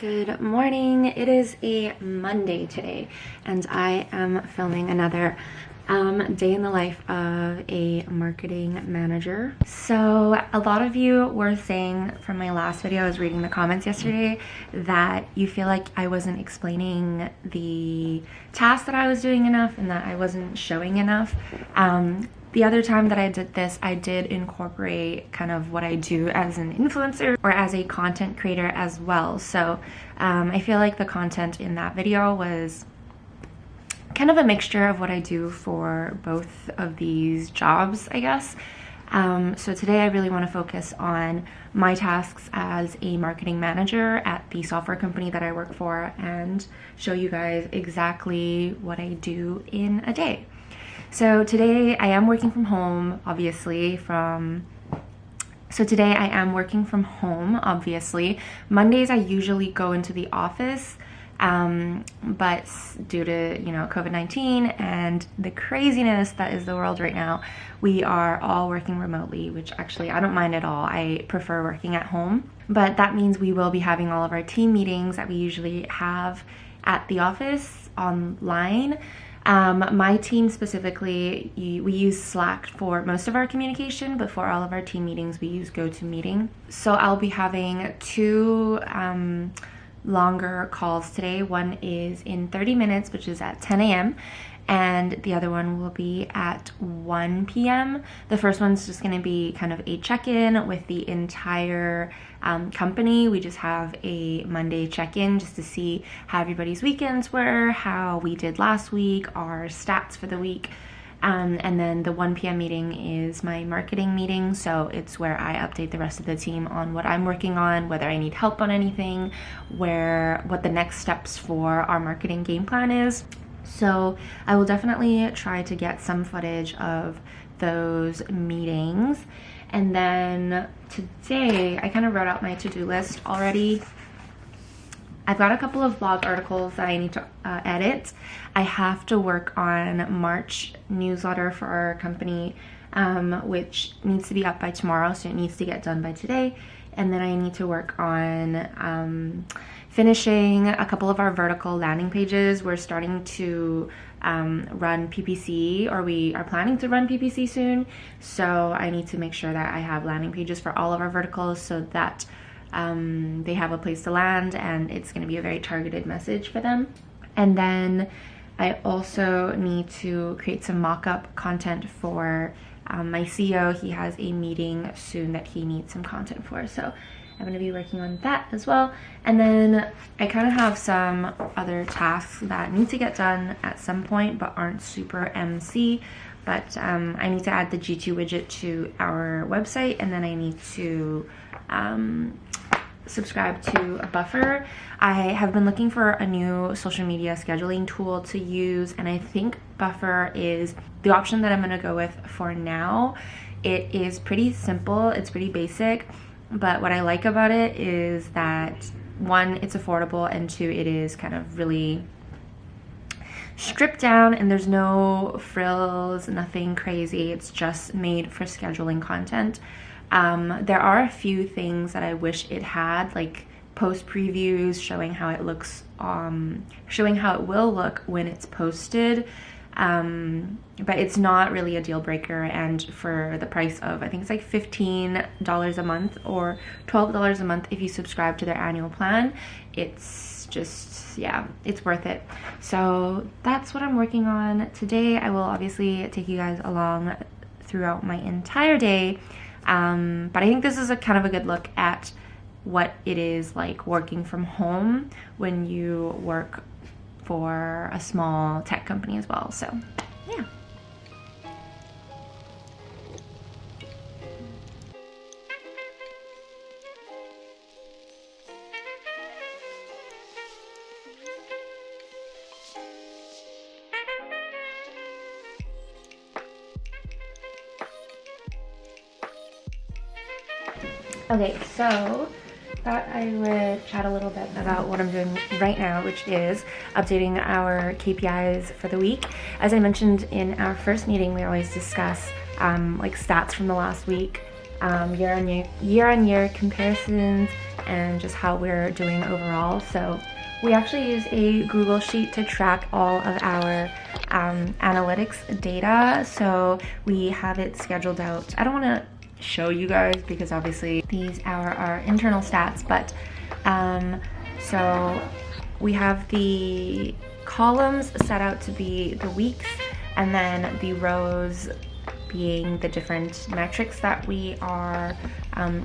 Good morning. It is a Monday today, and I am filming another day in the life of a marketing manager. So a lot of you were saying from my last video, I was reading the comments yesterday, that you feel like I wasn't explaining the task that I was doing enough and that I wasn't showing enough. The other time that I did this, I did incorporate kind of what I do as an influencer or as a content creator as well. So I feel like the content in that video was kind of a mixture of what I do for both of these jobs, I guess. So today I really want to focus on my tasks as a marketing manager at the software company that I work for and show you guys obviously what I do in a day. So today I am working from home, obviously. Mondays I usually go into the office, but due to, COVID-19 and the craziness that is the world right now, we are all working remotely, which actually I don't mind at all. I prefer working at home, but that means we will be having all of our team meetings that we usually have at the office online. My team specifically, we use Slack for most of our communication, but for all of our team meetings, we use GoToMeeting. So I'll be having two longer calls today. One is in 30 minutes, which is at 10 a.m. and the other one will be at 1 p.m. The first one's just going to be kind of a check-in with the entire company. We just have a Monday check-in just to see how everybody's weekends were, how we did last week, our stats for the week. And then the 1 p.m. meeting is my marketing meeting. So it's where I update the rest of the team on what I'm working on, whether I need help on anything, what the next steps for our marketing game plan is. So I will definitely try to get some footage of those meetings. And then today, I kind of wrote out my to-do list already. I've got a couple of blog articles that I need to edit. I have to work on March newsletter for our company, which needs to be up by tomorrow, so it needs to get done by today. And then I need to work on finishing a couple of our vertical landing pages. We're starting to run PPC, or we are planning to run PPC soon. So I need to make sure that I have landing pages for all of our verticals so that they have a place to land and it's going to be a very targeted message for them. And then I also need to create some mock-up content for my CEO. He has a meeting soon that he needs some content for, so I'm going to be working on that as well. And then I kind of have some other tasks that need to get done at some point but aren't super MC. But I need to add the G2 widget to our website, and then I need to subscribe to a Buffer. I have been looking for a new social media scheduling tool to use, and I think Buffer is the option that I'm going to go with for now. It is pretty simple, it's pretty basic, but what I like about it is that, one, it's affordable, and two, it is kind of really stripped down and there's no frills, nothing crazy. It's just made for scheduling content. There are a few things that I wish it had, like post previews showing how it looks, showing how it will look when it's posted. But it's not really a deal breaker, and for the price of, I think it's like $15 a month or $12 a month if you subscribe to their annual plan, it's just, yeah, it's worth it. So that's what I'm working on today. I will obviously take you guys along throughout my entire day. But I think this is a kind of a good look at what it is like working from home when you work for a small tech company as well. So yeah. Okay, so thought I would chat a little bit about what I'm doing right now, which is updating our KPIs for the week. As I mentioned in our first meeting, we always discuss like stats from the last week year-on-year comparisons and just how we're doing overall. So we actually use a Google Sheet to track all of our analytics data. So we have it scheduled out. I don't want to show you guys because obviously these are our internal stats, but so we have the columns set out to be the weeks, and then the rows being the different metrics that we are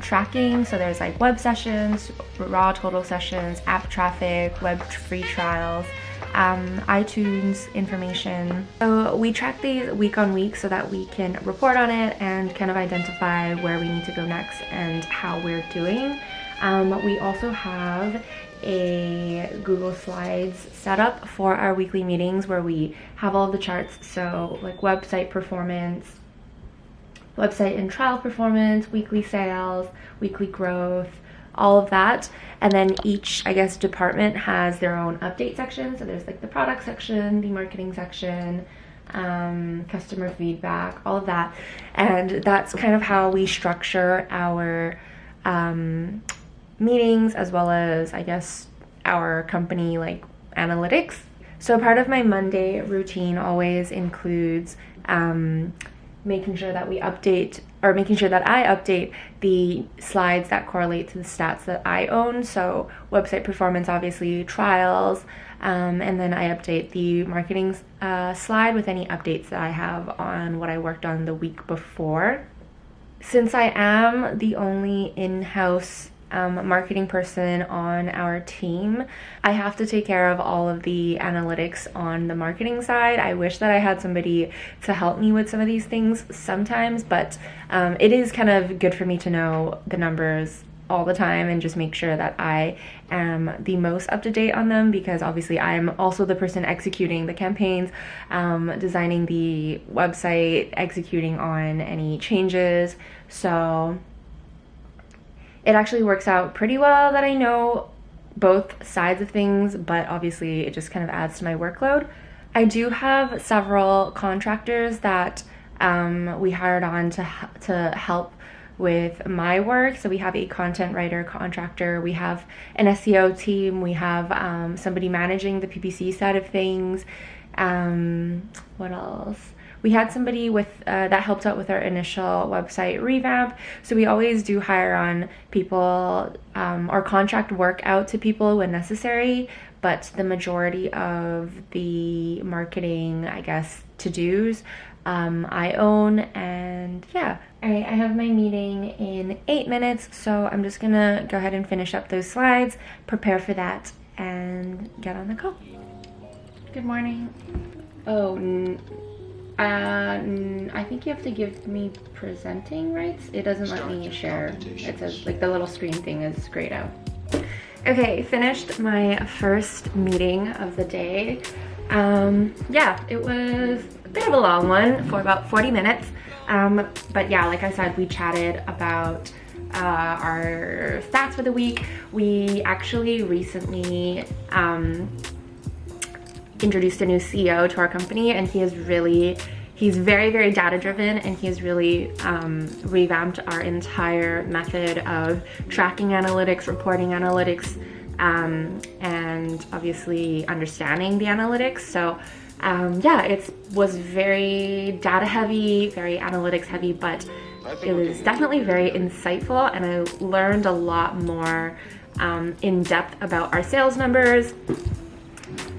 tracking. So there's like web sessions, raw total sessions, app traffic, web free trials, iTunes information. So we track these week on week so that we can report on it and kind of identify where we need to go next and how we're doing. We also have a Google Slides set up for our weekly meetings where we have all of the charts. So like website performance, website and trial performance, weekly sales, weekly growth, all of that. And then each, I guess, department has their own update section. So there's like the product section, the marketing section, customer feedback, all of that. And that's kind of how we structure our meetings, as well as, I guess, our company like analytics. So part of my Monday routine always includes making sure that we update, or making sure that I update the slides that correlate to the stats that I own. So website performance, obviously, trials, and then I update the marketing slide with any updates that I have on what I worked on the week before. Since I am the only in-house marketing person on our team, I have to take care of all of the analytics on the marketing side. I wish that I had somebody to help me with some of these things sometimes, but it is kind of good for me to know the numbers all the time and just make sure that I am the most up to date on them, because obviously I'm also the person executing the campaigns, designing the website, executing on any changes. So it actually works out pretty well that I know both sides of things, but obviously it just kind of adds to my workload. I do have several contractors that we hired on to help with my work. So we have a content writer contractor, we have an SEO team, we have somebody managing the PPC side of things. What else? We had somebody with that helped out with our initial website revamp. So we always do hire on people or contract work out to people when necessary, but the majority of the marketing, I guess, to-dos I own. And yeah. All right, I have my meeting in 8 minutes, so I'm just gonna go ahead and finish up those slides, prepare for that, and get on the call. Good morning. Oh, I think you have to give me presenting rights. It doesn't let me share. It says like the little screen thing is grayed out. Okay, finished my first meeting of the day. Yeah, it was a bit of a long one for about 40 minutes. But yeah, like I said, we chatted about our stats for the week. We actually recently introduced a new CEO to our company, and he's very, very data driven, and he has really revamped our entire method of tracking analytics, reporting analytics, and obviously understanding the analytics. So yeah, it was very data heavy, very analytics heavy, but it was definitely very insightful, and I learned a lot more in depth about our sales numbers,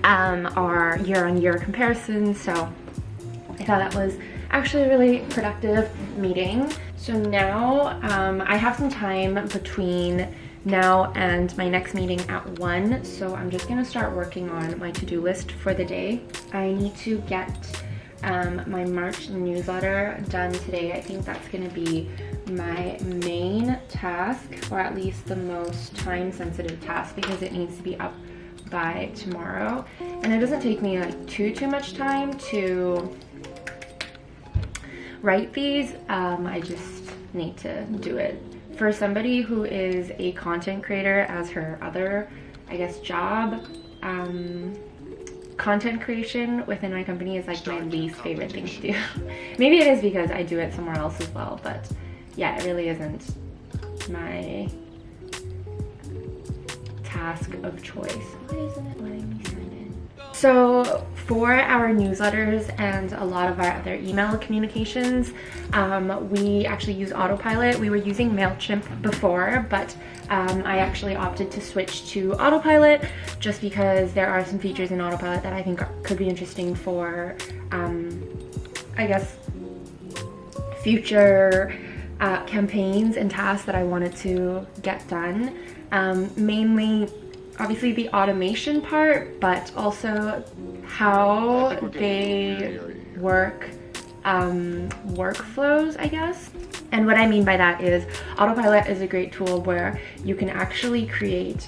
our year-on-year comparisons. So I thought that was actually a really productive meeting. So now I have some time between now and my next meeting at 1, so I'm just gonna start working on my to-do list for the day. I need to get my March newsletter done today. I think that's gonna be my main task, or at least the most time-sensitive task, because it needs to be up by tomorrow, and it doesn't take me like too much time to write these. I just need to do it. For somebody who is a content creator as her other, I guess, job, content creation within my company is like my least favorite thing to do. Maybe it is because I do it somewhere else as well, but yeah, it really isn't my task of choice. Why isn't it letting me sign in? So for our newsletters and a lot of our other email communications, we actually use Autopilot. We were using MailChimp before, but I actually opted to switch to Autopilot just because there are some features in Autopilot that I think could be interesting for, I guess, future campaigns and tasks that I wanted to get done. Mainly, obviously, the automation part, but also how they work, workflows, I guess. And what I mean by that is Autopilot is a great tool where you can actually create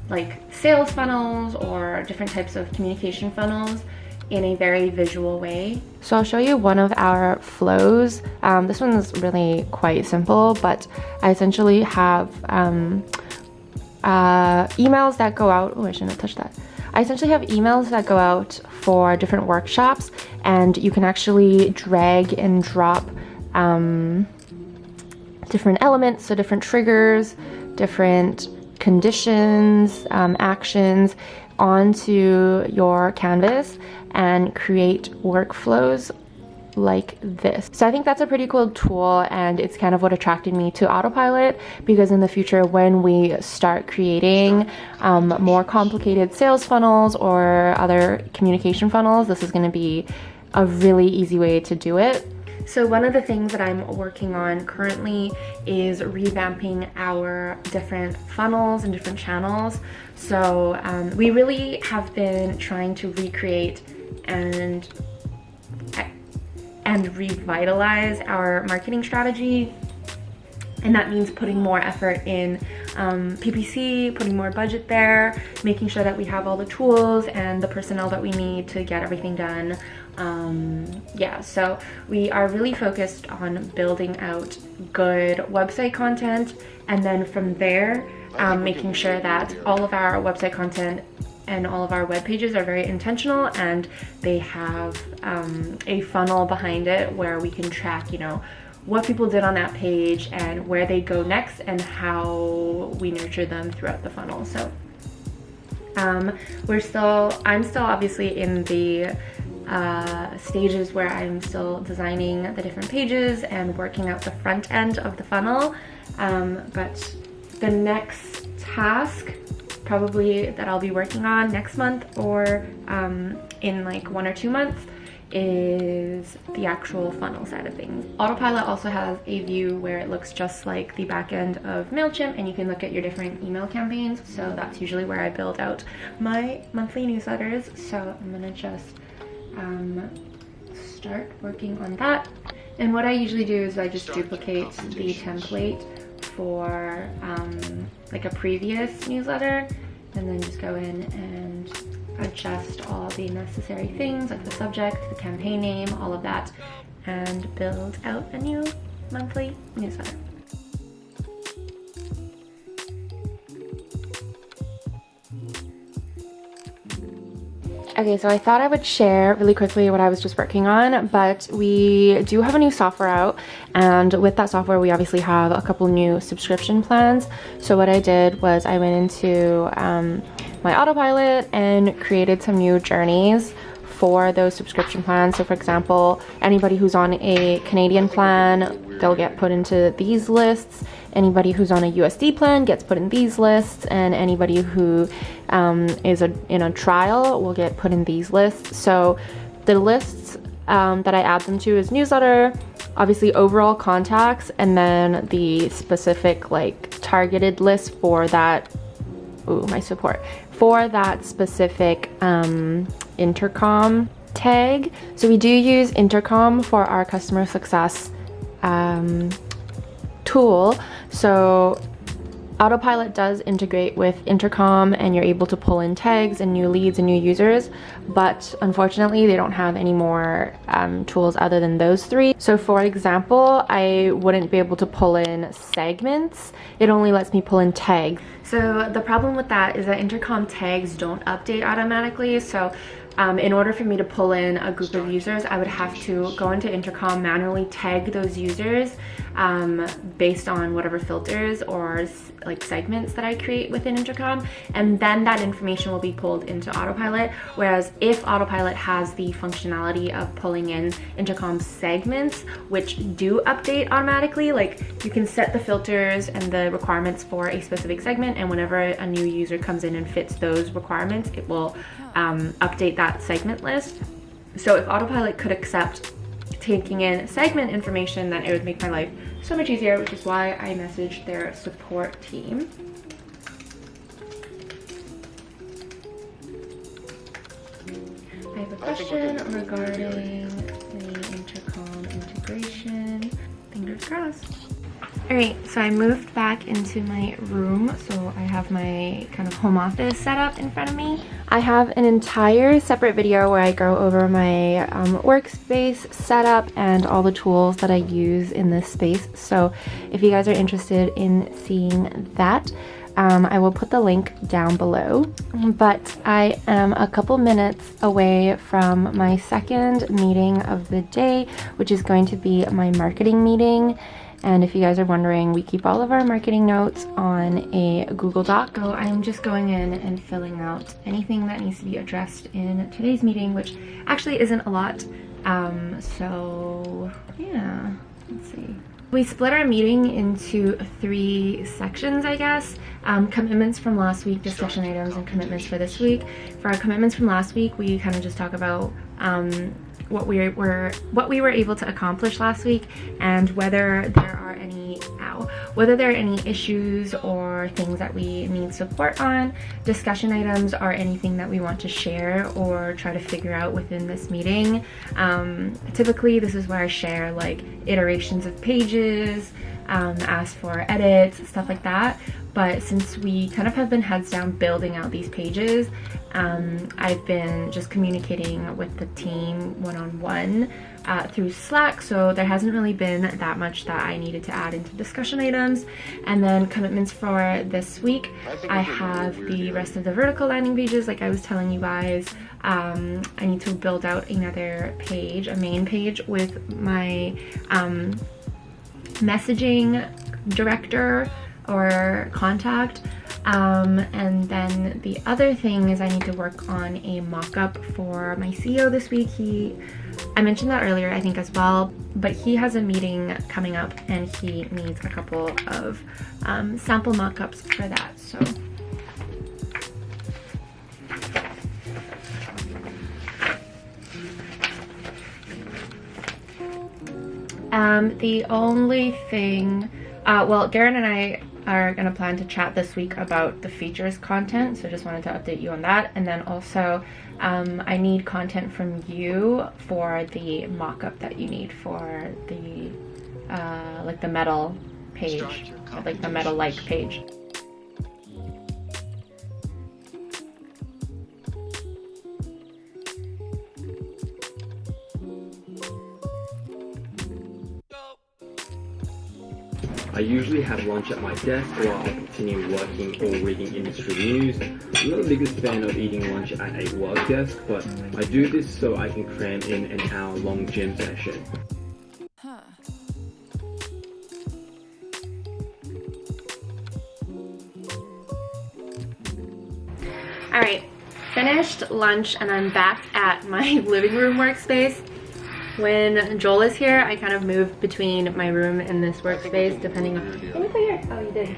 like sales funnels or different types of communication funnels in a very visual way. So I'll show you one of our flows. This one's really quite simple, but I essentially have emails that go out. Oh, I shouldn't have touched that. I essentially have emails that go out for different workshops, and you can actually drag and drop different elements, so different triggers, different conditions, actions onto your canvas and create workflows like this. So I think that's a pretty cool tool, and it's kind of what attracted me to Autopilot, because in the future when we start creating more complicated sales funnels or other communication funnels, this is going to be a really easy way to do it. So one of the things that I'm working on currently is revamping our different funnels and different channels. So we really have been trying to recreate and revitalize our marketing strategy. And that means putting more effort in PPC, putting more budget there, making sure that we have all the tools and the personnel that we need to get everything done. Yeah, so we are really focused on building out good website content, and then from there, making sure that all of our website content and all of our web pages are very intentional, and they have a funnel behind it where we can track, you know, what people did on that page and where they go next and how we nurture them throughout the funnel. So I'm still obviously in the stages where I'm still designing the different pages and working out the front end of the funnel. But the next task probably that I'll be working on next month or in like 1 or 2 months is the actual funnel side of things. Autopilot also has a view where it looks just like the back end of MailChimp, and you can look at your different email campaigns. So that's usually where I build out my monthly newsletters. So I'm gonna just start working on that. And what I usually do is I just duplicate the template for like a previous newsletter, and then just go in and adjust all the necessary things like the subject, the campaign name, all of that, and build out a new monthly newsletter. Okay, so I thought I would share really quickly what I was just working on, but we do have a new software out, and with that software we obviously have a couple new subscription plans. So what I did was I went into my Autopilot and created some new journeys for those subscription plans. So for example, anybody who's on a Canadian plan, they'll get put into these lists. Anybody who's on a USD plan gets put in these lists, and anybody who is in a trial will get put in these lists. So the lists that I add them to is newsletter, obviously overall contacts, and then the specific like targeted list for that, my support, for that specific intercom tag. So we do use intercom for our customer success tool. So Autopilot does integrate with intercom, and you're able to pull in tags and new leads and new users, but unfortunately they don't have any more tools other than those three. So for example, I wouldn't be able to pull in segments. It only lets me pull in tags. So the problem with that is that intercom tags don't update automatically. So in order for me to pull in a group of users, I would have to go into intercom, manually tag those users, based on whatever filters or like segments that I create within Intercom, and then that information will be pulled into Autopilot. Whereas if Autopilot has the functionality of pulling in Intercom segments, which do update automatically, like you can set the filters and the requirements for a specific segment, and whenever a new user comes in and fits those requirements, it will update that segment list. So if Autopilot could accept taking in segment information, then it would make my life so much easier, which is why I messaged their support team. I have a question regarding the Intercom integration. Fingers crossed. Alright, so I moved back into my room, so I have my kind of home office set up in front of me. I have an entire separate video where I go over my workspace setup and all the tools that I use in this space. So if you guys are interested in seeing that, I will put the link down below. But I am a couple minutes away from my second meeting of the day, which is going to be my marketing meeting. And if you guys are wondering, we keep all of our marketing notes on a Google Doc. So I'm just going in and filling out anything that needs to be addressed in today's meeting, which actually isn't a lot. So yeah, let's see. We split our meeting into 3 sections, I guess. Commitments from last week, discussion items, and commitments for this week. For our commitments from last week, we kind of just talk about what we were able to accomplish last week, and whether there are any issues or things that we need support on. Discussion items are anything that we want to share or try to figure out within this meeting. Typically this is where I share like iterations of pages, ask for edits, stuff like that. But since we kind of have been heads down building out these pages, I've been just communicating with the team one-on-one through Slack, so there hasn't really been that much that I needed to add into discussion items. And then commitments for this week, I have the rest of the vertical landing pages like I was telling you guys. I need to build out another page, a main page with my messaging director or contact, and then the other thing is I need to work on a mock-up for my CEO this week. I mentioned that earlier I think as well, but he has a meeting coming up and he needs a couple of sample mock-ups for that. So the only thing, well, Darren and I are going to plan to chat this week about the features content, so just wanted to update you on that. And then also I need content from you for the mock-up that you need for the like the metal page, like the metal like page. I usually have lunch at my desk while I continue working or reading industry news. I'm not the biggest fan of eating lunch at a work desk, but I do this so I can cram in an hour-long gym session. Alright, finished lunch and I'm back at my living room workspace. When Joel is here, I kind of move between my room and this workspace depending on... Let me put your... Oh, you did.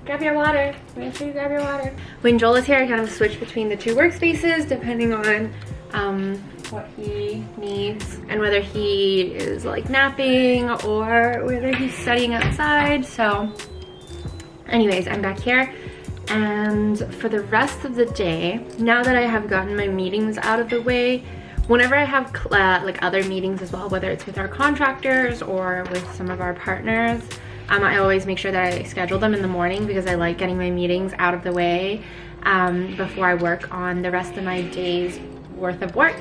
Grab your water. Make sure you grab your water. When Joel is here, I kind of switch between the 2 workspaces depending on what he needs and whether he is like napping or whether he's studying outside. So anyways, I'm back here. And for the rest of the day, now that I have gotten my meetings out of the way, whenever I have like other meetings as well, whether it's with our contractors or with some of our partners, I always make sure that I schedule them in the morning because I like getting my meetings out of the way before I work on the rest of my day's worth of work.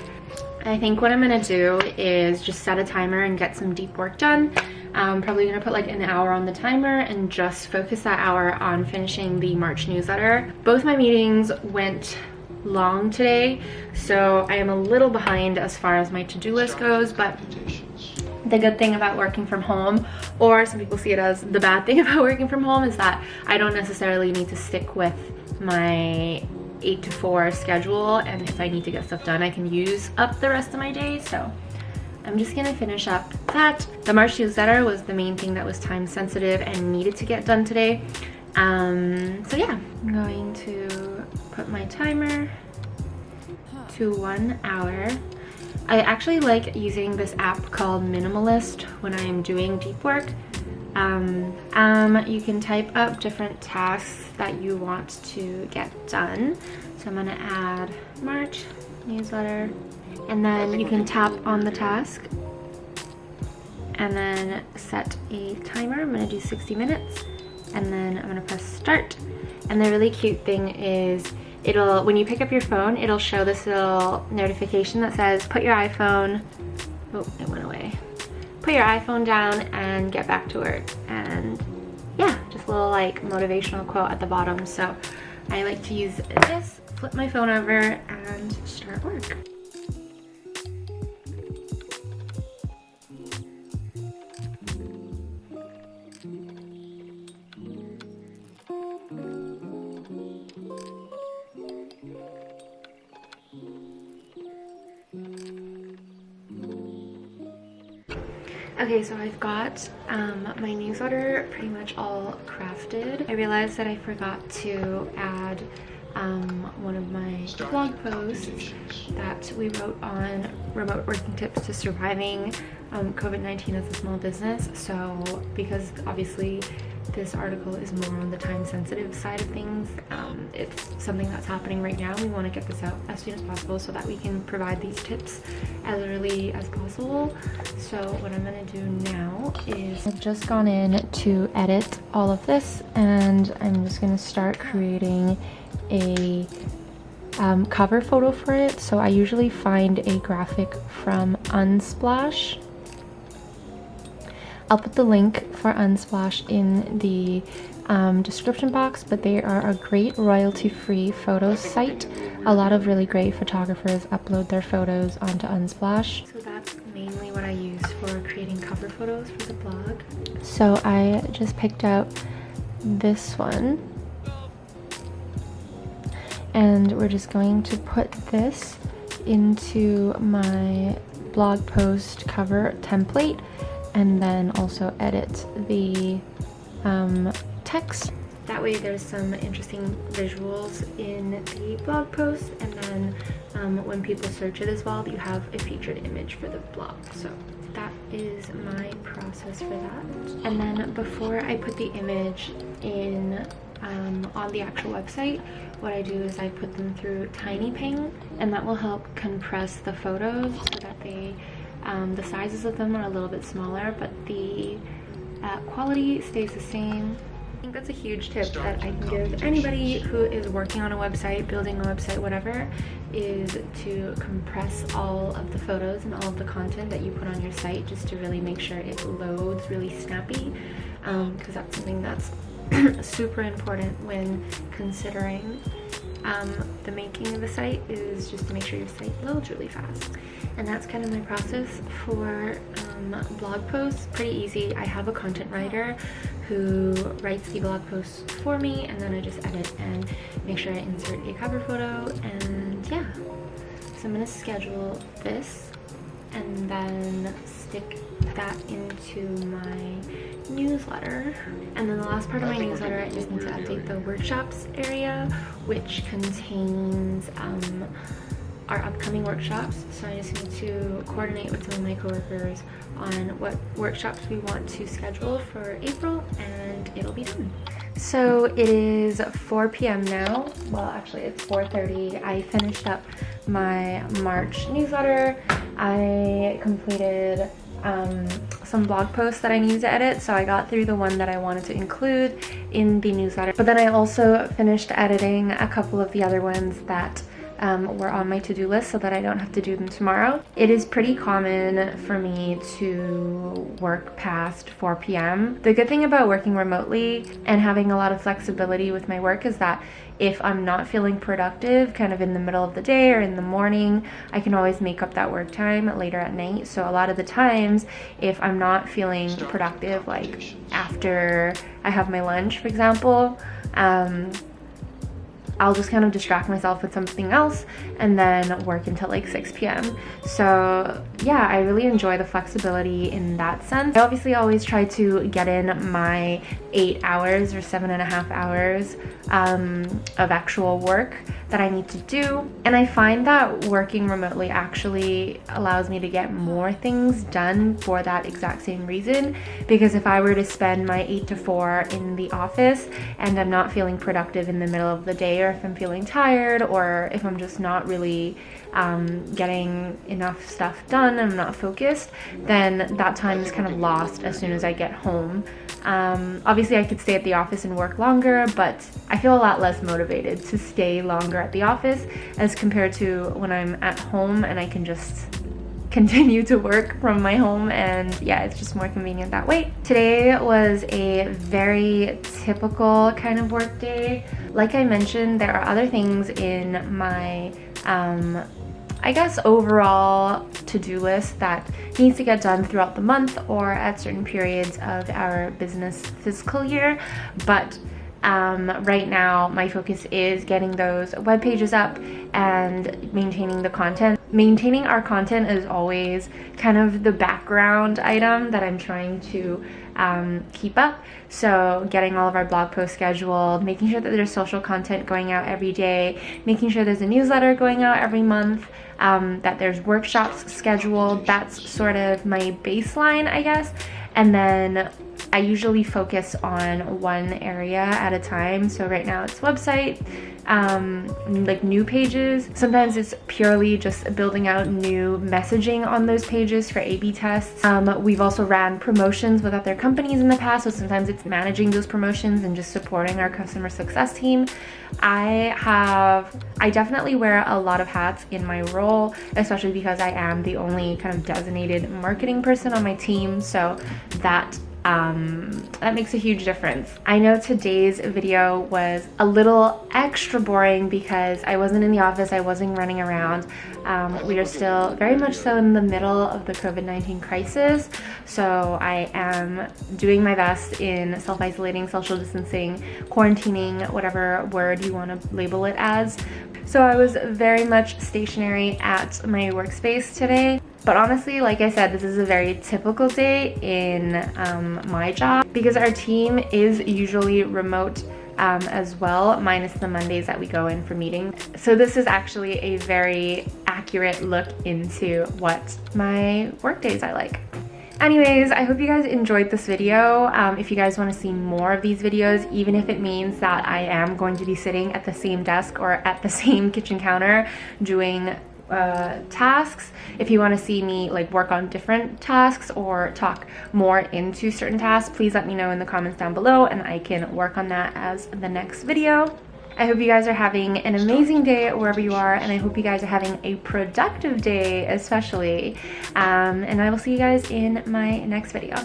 I think what I'm gonna do is just set a timer and get some deep work done. I'm probably gonna put like an hour on the timer and just focus that hour on finishing the March newsletter. Both my meetings went long today, so I am a little behind as far as my to-do list goes, but The good thing about working from home, or some people see it as the bad thing about working from home, is that I don't necessarily need to stick with my 8 to 4 schedule, and if I need to get stuff done, I can use up the rest of my day. So I'm just gonna finish up that. The March newsletter was the main thing that was time sensitive and needed to get done today. So yeah, I'm going to put my timer to 1 hour. I actually like using this app called Minimalist when I am doing deep work. You can type up different tasks that you want to get done. So I'm gonna add March newsletter, and then you can tap on the task and then set a timer. I'm gonna do 60 minutes, and then I'm gonna press start. And the really cute thing is when you pick up your phone, it'll show this little notification that says put your iPhone, oh, it went away. Put your iPhone down and get back to work. And yeah, just a little like motivational quote at the bottom. So I like to use this, flip my phone over and start work. Okay, so I've got my newsletter pretty much all crafted. I realized that I forgot to add one of my blog posts that we wrote on remote working tips to surviving COVID-19 as a small business. So because obviously this article is more on the time sensitive side of things, it's something that's happening right now. We want to get this out as soon as possible so that we can provide these tips as early as possible. So what I'm going to do now is I've just gone in to edit all of this, and I'm just going to start creating a cover photo for it. So I usually find a graphic from Unsplash. I'll put the link for Unsplash in the description box, but they are a great royalty-free photo site. A lot of really great photographers upload their photos onto Unsplash. So that's mainly what I use for creating cover photos for the blog. So I just picked out this one, and we're just going to put this into my blog post cover template, and then also edit the text. That way there's some interesting visuals in the blog post, and then when people search it as well, you have a featured image for the blog. So that is my process for that. And then before I put the image in on the actual website, what I do is I put them through TinyPing, and that will help compress the photos so that they the sizes of them are a little bit smaller, but the quality stays the same. I think that's a huge tip that I can give anybody who is working on a website, building a website, whatever, is to compress all of the photos and all of the content that you put on your site, just to really make sure it loads really snappy, because that's something that's super important when considering the making of the site, is just to make sure your site loads really fast. And that's kind of my process for blog posts. Pretty easy. I have a content writer who writes the blog posts for me, and then I just edit and make sure I insert a cover photo, and yeah. So I'm going to schedule this and then stick that into my newsletter. And then the last part of my newsletter, I just need to update the workshops area, which contains our upcoming workshops. So I just need to coordinate with some of my coworkers on what workshops we want to schedule for April, and it'll be done. So it is 4 p.m. now. Well, actually it's 4:30. I finished up my March newsletter. I completed some blog posts that I needed to edit, so I got through the one that I wanted to include in the newsletter. But then I also finished editing a couple of the other ones that were on my to-do list so that I don't have to do them tomorrow. It is pretty common for me to work past 4 p.m. The good thing about working remotely and having a lot of flexibility with my work is that if I'm not feeling productive kind of in the middle of the day or in the morning, I can always make up that work time later at night. So a lot of the times, if I'm not feeling productive, like after I have my lunch, for example, I'll just kind of distract myself with something else and then work until like 6 p.m. So yeah, I really enjoy the flexibility in that sense. I obviously always try to get in my 8 hours or 7.5 hours of actual work that I need to do. And I find that working remotely actually allows me to get more things done for that exact same reason. Because if I were to spend my 8 to 4 in the office and I'm not feeling productive in the middle of the day, or if I'm feeling tired, or if I'm just not really getting enough stuff done and I'm not focused, then that time is kind of lost as soon as I get home. Obviously I could stay at the office and work longer, but I feel a lot less motivated to stay longer at the office as compared to when I'm at home and I can just continue to work from my home, and yeah, it's just more convenient that way. Today was a very typical kind of work day. Like I mentioned, there are other things in my I guess overall to-do list that needs to get done throughout the month or at certain periods of our business fiscal year, but right now my focus is getting those web pages up and maintaining the content. Maintaining our content is always kind of the background item that I'm trying to keep up. So getting all of our blog posts scheduled, making sure that there's social content going out every day, making sure there's a newsletter going out every month, that there's workshops scheduled. That's sort of my baseline, I guess. And then I usually focus on one area at a time. So right now it's website, like new pages. Sometimes it's purely just building out new messaging on those pages for A/B tests. We've also ran promotions with other companies in the past, so sometimes it's managing those promotions and just supporting our customer success team. I definitely wear a lot of hats in my role, especially because I am the only kind of designated marketing person on my team, so that makes a huge difference. I know today's video was a little extra boring because I wasn't in the office, I wasn't running around. We are still very much so in the middle of the COVID-19 crisis, so I am doing my best in self-isolating, social distancing, quarantining, whatever word you want to label it as. So I was very much stationary at my workspace today. But honestly, like I said, this is a very typical day in my job because our team is usually remote as well, minus the Mondays that we go in for meetings. So this is actually a very accurate look into what my work days are like. Anyways, I hope you guys enjoyed this video. If you guys want to see more of these videos, even if it means that I am going to be sitting at the same desk or at the same kitchen counter doing tasks, if you want to see me like work on different tasks or talk more into certain tasks, please let me know in the comments down below and I can work on that as the next video. I hope you guys are having an amazing day wherever you are, and I hope you guys are having a productive day especially, and I will see you guys in my next video.